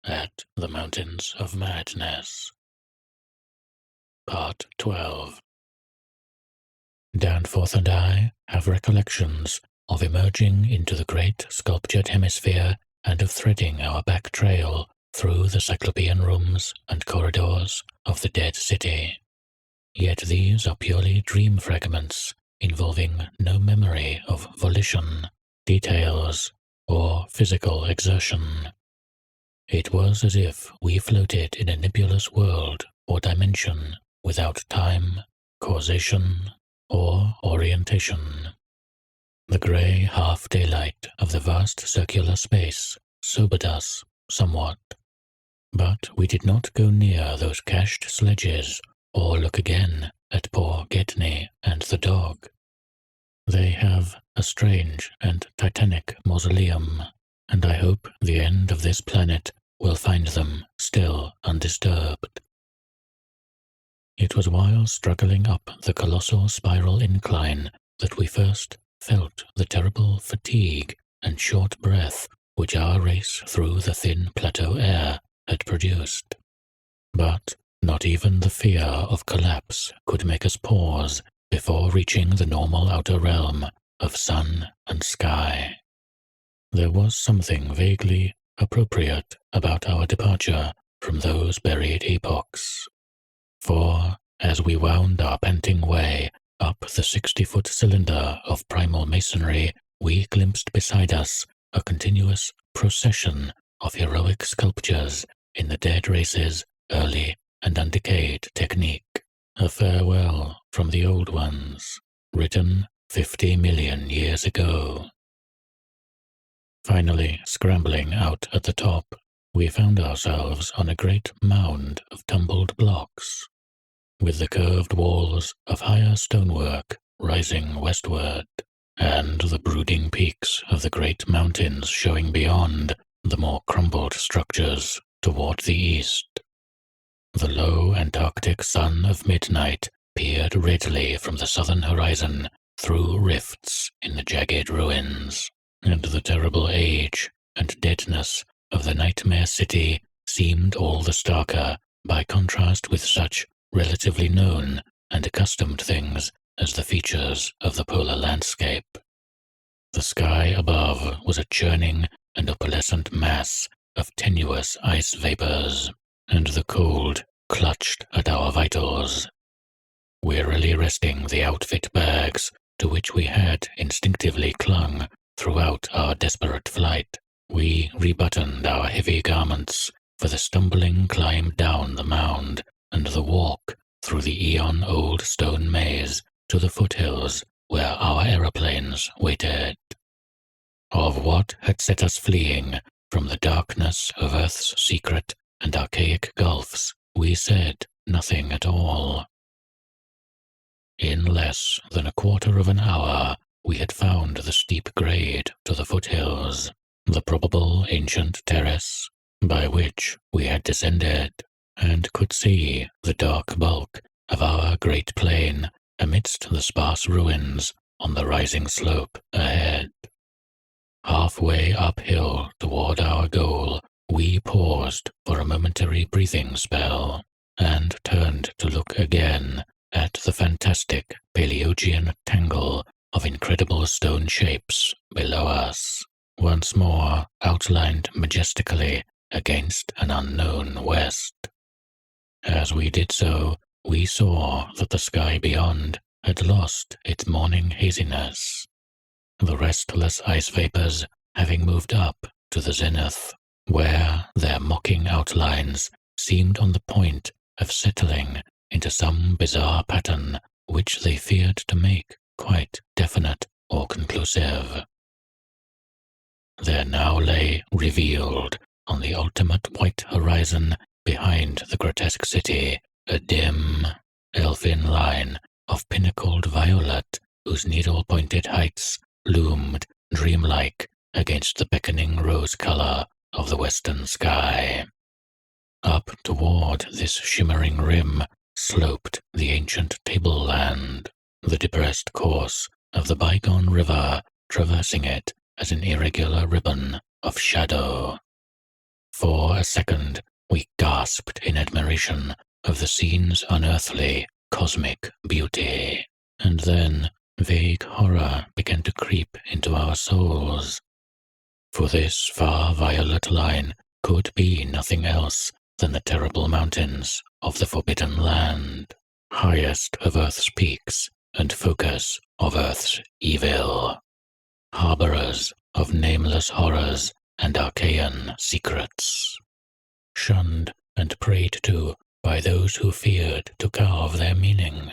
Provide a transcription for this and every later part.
at the Mountains of Madness. Part 12. Danforth and I have recollections of emerging into the great sculptured hemisphere and of threading our back trail through the cyclopean rooms and corridors of the dead city. Yet these are purely dream fragments, involving no memory of volition, details, or physical exertion. It was as if we floated in a nebulous world or dimension without time, causation, or orientation. The grey half-daylight of the vast circular space sobered us somewhat, but we did not go near those cached sledges or look again at poor Gedney and the dog. They have a strange and titanic mausoleum, and I hope the end of this planet will find them still undisturbed. It was while struggling up the colossal spiral incline that we first felt the terrible fatigue and short breath which our race through the thin plateau air had produced. But not even the fear of collapse could make us pause before reaching the normal outer realm of sun and sky. There was something vaguely appropriate about our departure from those buried epochs. For, as we wound our panting way up the 60-foot cylinder of primal masonry, we glimpsed beside us a continuous procession of heroic sculptures in the dead race's early and undecayed technique, a farewell from the old ones, written 50 million years ago. Finally, scrambling out at the top, we found ourselves on a great mound of tumbled blocks, with the curved walls of higher stonework rising westward, and the brooding peaks of the great mountains showing beyond the more crumbled structures toward the east. The low Antarctic sun of midnight peered redly from the southern horizon through rifts in the jagged ruins, and the terrible age and deadness of the nightmare city seemed all the starker by contrast with such relatively known and accustomed things as the features of the polar landscape. The sky above was a churning and opalescent mass of tenuous ice vapors, and the cold clutched at our vitals. Wearily resting the outfit bags to which we had instinctively clung throughout our desperate flight, we rebuttoned our heavy garments for the stumbling climb down the mound and the walk through the eon-old stone maze to the foothills where our aeroplanes waited. Of what had set us fleeing from the darkness of Earth's secret and archaic gulfs, we said nothing at all. In less than a quarter of an hour, we had found the steep grade to the foothills, the probable ancient terrace by which we had descended, and could see the dark bulk of our great plain amidst the sparse ruins on the rising slope ahead. Halfway uphill toward our goal, we paused for a momentary breathing spell, and turned to look again at the fantastic Paleogean tangle of incredible stone shapes below us, once more outlined majestically against an unknown west. As we did so, we saw that the sky beyond had lost its morning haziness, the restless ice vapors having moved up to the zenith, where their mocking outlines seemed on the point of settling into some bizarre pattern which they feared to make quite definite or conclusive. There now lay revealed on the ultimate white horizon behind the grotesque city a dim, elfin line of pinnacled violet whose needle-pointed heights loomed dreamlike against the beckoning rose color of the western sky. Up toward this shimmering rim sloped the ancient tableland, the depressed course of the bygone river traversing it as an irregular ribbon of shadow. For a second, we gasped in admiration of the scene's unearthly, cosmic beauty. And then vague horror began to creep into our souls. For this far violet line could be nothing else than the terrible mountains of the Forbidden Land, highest of Earth's peaks and focus of Earth's evil, harborers of nameless horrors and arcane secrets, shunned and prayed to by those who feared to carve their meaning,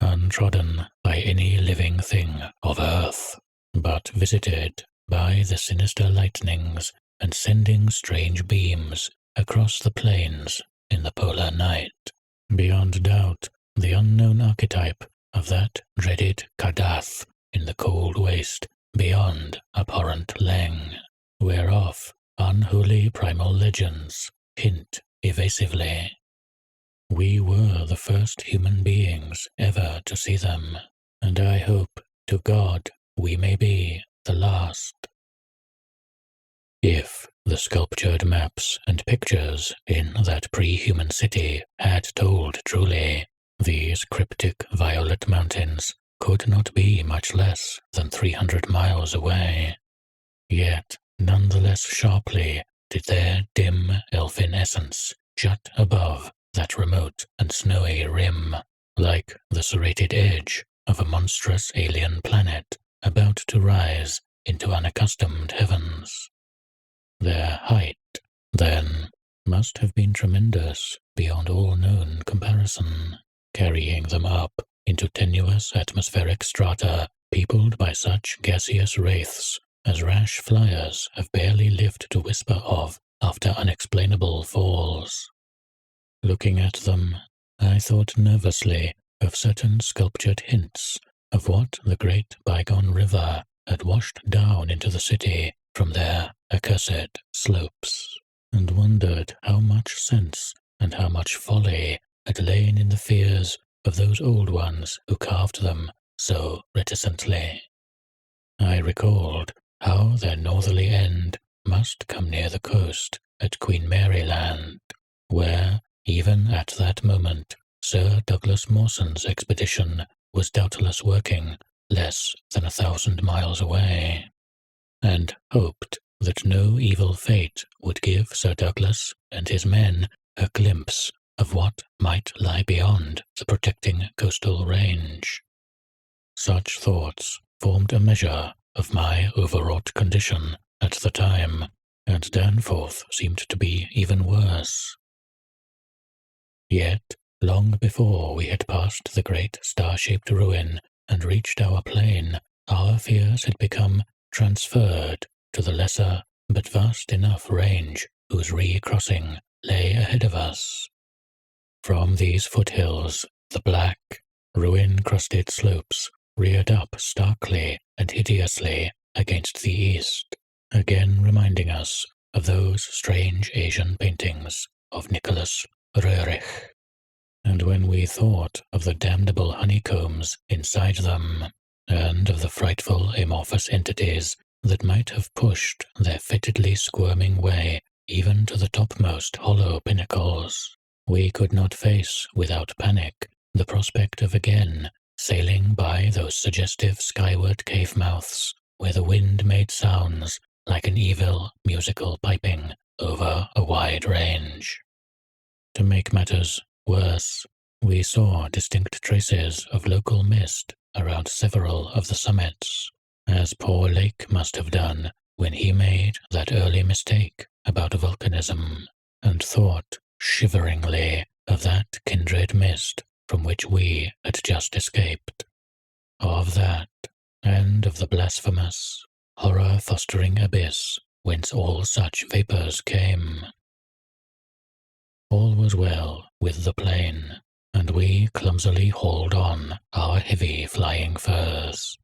untrodden by any living thing of Earth, but visited by the sinister lightnings and sending strange beams across the plains in the polar night. Beyond doubt, the unknown archetype of that dreaded Kadath in the cold waste beyond abhorrent Leng, whereof unholy primal legends hint evasively. We were the first human beings ever to see them, and I hope to God we may be the last. If the sculptured maps and pictures in that pre-human city had told truly, these cryptic violet mountains could not be much less than 300 miles away. Yet, none the less sharply did their dim elfin essence jut above that remote and snowy rim, like the serrated edge of a monstrous alien planet about to rise into unaccustomed heavens. Their height, then, must have been tremendous beyond all known comparison, carrying them up into tenuous atmospheric strata peopled by such gaseous wraiths as rash flyers have barely lived to whisper of after unexplainable falls. Looking at them, I thought nervously of certain sculptured hints of what the great bygone river had washed down into the city from their accursed slopes, and wondered how much sense and how much folly had lain in the fears of those old ones who carved them so reticently. I recalled how their northerly end must come near the coast at Queen Mary Land, where, even at that moment, Sir Douglas Mawson's expedition was doubtless working less than 1,000 miles away, and hoped that no evil fate would give Sir Douglas and his men a glimpse of what might lie beyond the protecting coastal range. Such thoughts formed a measure of my overwrought condition at the time, and Danforth seemed to be even worse. Yet, long before we had passed the great star-shaped ruin and reached our plain, our fears had become transferred to the lesser but vast enough range whose recrossing lay ahead of us. From these foothills, the black, ruin-crusted slopes reared up starkly and hideously against the east, again reminding us of those strange Asian paintings of Nicholas Roerich. And when we thought of the damnable honeycombs inside them, and of the frightful amorphous entities that might have pushed their fetidly squirming way even to the topmost hollow pinnacles, we could not face without panic the prospect of again sailing by those suggestive skyward cave mouths where the wind made sounds like an evil musical piping over a wide range. To make matters worse, we saw distinct traces of local mist around several of the summits, as poor Lake must have done when he made that early mistake about volcanism, and thought shiveringly of that kindred mist from which we had just escaped. Of that, and of the blasphemous, horror-fostering abyss whence all such vapours came. All was well with the plane, and we clumsily hauled on our heavy flying furs.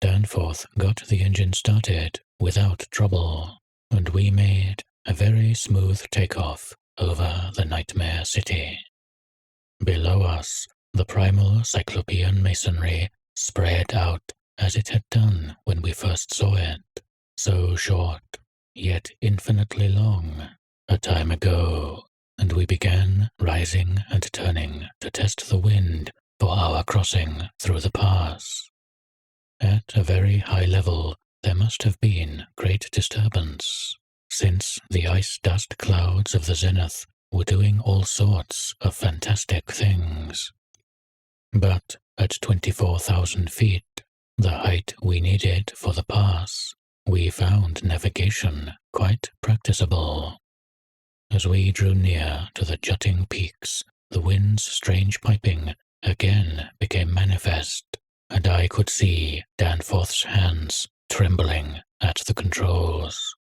Danforth got the engine started without trouble, and we made a very smooth takeoff over the nightmare city. Below us, the primal cyclopean masonry spread out as it had done when we first saw it, so short, yet infinitely long, a time ago, and we began rising and turning to test the wind for our crossing through the pass. At a very high level, there must have been great disturbance, since the ice dust clouds of the zenith were doing all sorts of fantastic things. But at 24,000 feet, the height we needed for the pass, we found navigation quite practicable. As we drew near to the jutting peaks, the wind's strange piping again became manifest, and I could see Danforth's hands trembling at the controls.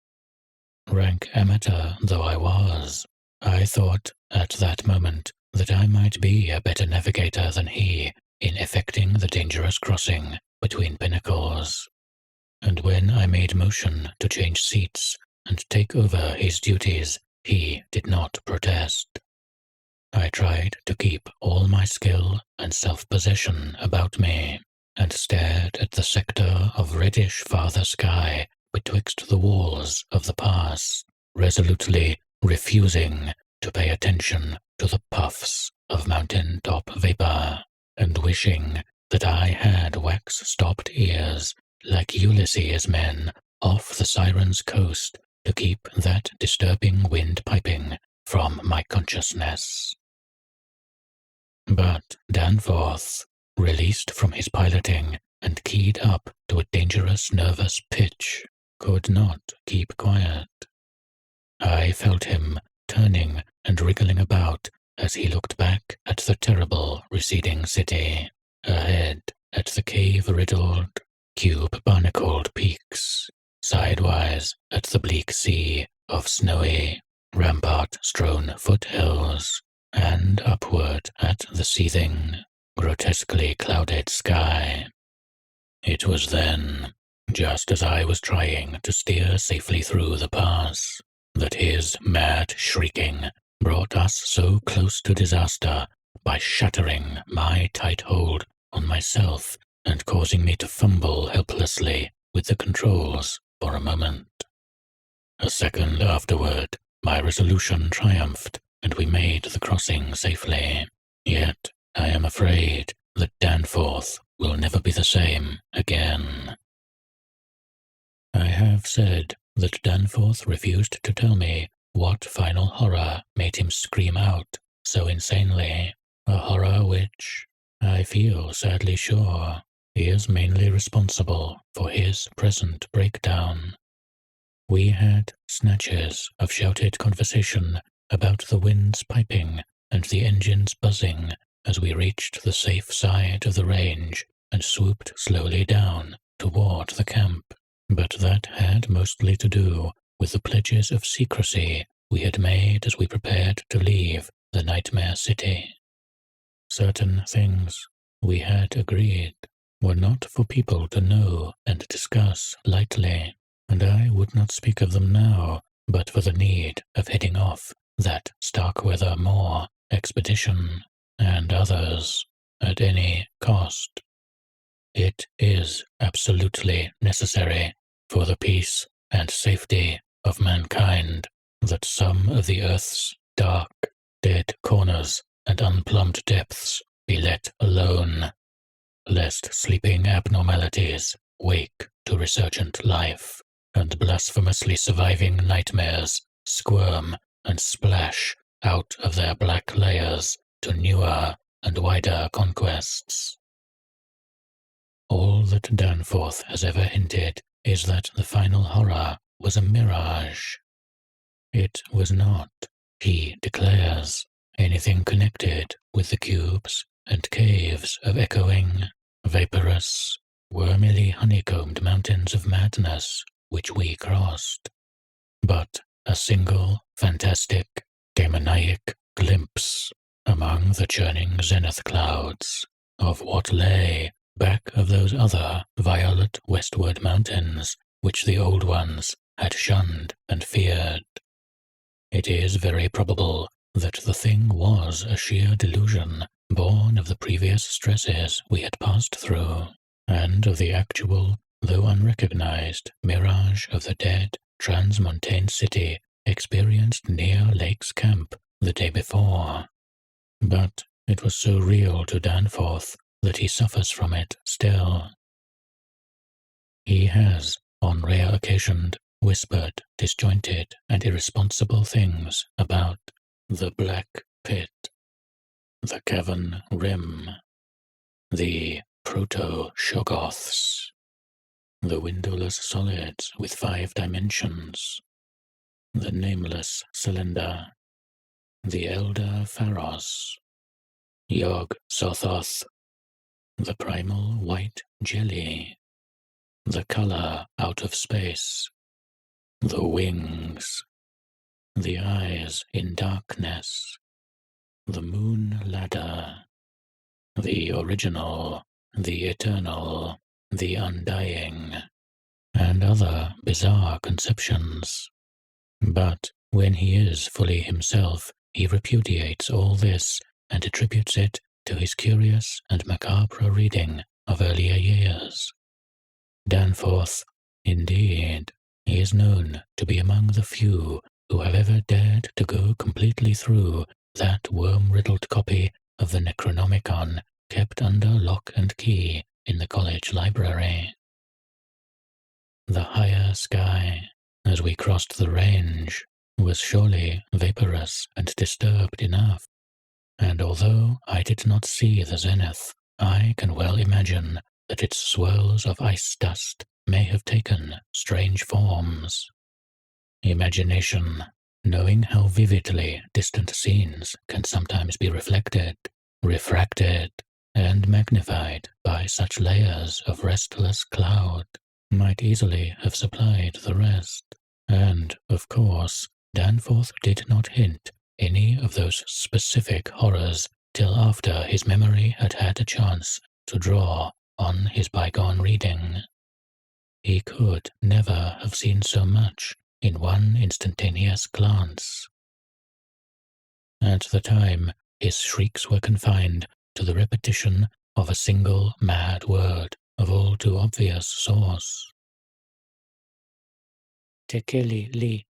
Rank amateur though I was, I thought at that moment that I might be a better navigator than he in effecting the dangerous crossing between pinnacles. And when I made motion to change seats and take over his duties, he did not protest. I tried to keep all my skill and self-possession about me, and stared at the sector of reddish farther sky betwixt the walls of the pass, resolutely refusing to pay attention to the puffs of mountain-top vapor, and wishing that I had wax-stopped ears like Ulysses' men off the Siren's coast to keep that disturbing wind piping from my consciousness. But Danforth, released from his piloting and keyed up to a dangerous nervous pitch, could not keep quiet. I felt him turning and wriggling about as he looked back at the terrible receding city, ahead at the cave-riddled, cube-barnacled peaks, sidewise at the bleak sea of snowy, rampart-strewn foothills, and upward at the seething, grotesquely clouded sky. It was then, just as I was trying to steer safely through the pass, that his mad shrieking brought us so close to disaster by shattering my tight hold on myself and causing me to fumble helplessly with the controls for a moment. A second afterward, my resolution triumphed, and we made the crossing safely. Yet I am afraid that Danforth will never be the same again. I have said that Danforth refused to tell me what final horror made him scream out so insanely, a horror which, I feel sadly sure, is mainly responsible for his present breakdown. We had snatches of shouted conversation about the wind's piping and the engine's buzzing as we reached the safe side of the range and swooped slowly down toward the camp, but that had mostly to do with the pledges of secrecy we had made as we prepared to leave the Nightmare City. Certain things, we had agreed, were not for people to know and discuss lightly, and I would not speak of them now but for the need of heading off that Starkweather Moor expedition and others at any cost. It is absolutely necessary for the peace and safety of mankind that some of the Earth's dark, dead corners and unplumbed depths be let alone, lest sleeping abnormalities wake to resurgent life, and blasphemously surviving nightmares squirm and splash out of their black layers to newer and wider conquests. All that Danforth has ever hinted is that the final horror was a mirage. It was not, he declares, anything connected with the cubes and caves of echoing, vaporous, wormily honeycombed mountains of madness which we crossed, but a single, fantastic, demoniac glimpse among the churning zenith clouds of what lay back of those other violet westward mountains which the old ones had shunned and feared. It is very probable that the thing was a sheer delusion born of the previous stresses we had passed through, and of the actual, though unrecognized, mirage of the dead transmontane city experienced near Lake's camp the day before. But it was so real to Danforth that he suffers from it still. He has, on rare occasions, whispered disjointed and irresponsible things about the Black Pit, the Cavern Rim, the Proto-Shoggoths, the windowless solids with 5 dimensions, the nameless cylinder, the Elder Pharos, Yog-Sothoth, the primal white jelly, the color out of space, the wings, the eyes in darkness, the moon ladder, the original, the eternal, the undying, and other bizarre conceptions. But when he is fully himself, he repudiates all this and attributes it to his curious and macabre reading of earlier years. Danforth, indeed, he is known to be among the few who have ever dared to go completely through that worm-riddled copy of the Necronomicon kept under lock and key in the college library. The higher sky, as we crossed the range, was surely vaporous and disturbed enough, and although I did not see the zenith, I can well imagine that its swirls of ice dust may have taken strange forms. Imagination, knowing how vividly distant scenes can sometimes be reflected, refracted, and magnified by such layers of restless cloud, might easily have supplied the rest. And, of course, Danforth did not hint any of those specific horrors till after his memory had had a chance to draw on his bygone reading. He could never have seen so much in one instantaneous glance. At the time, his shrieks were confined to the repetition of a single mad word of all too obvious source. Tekeli li,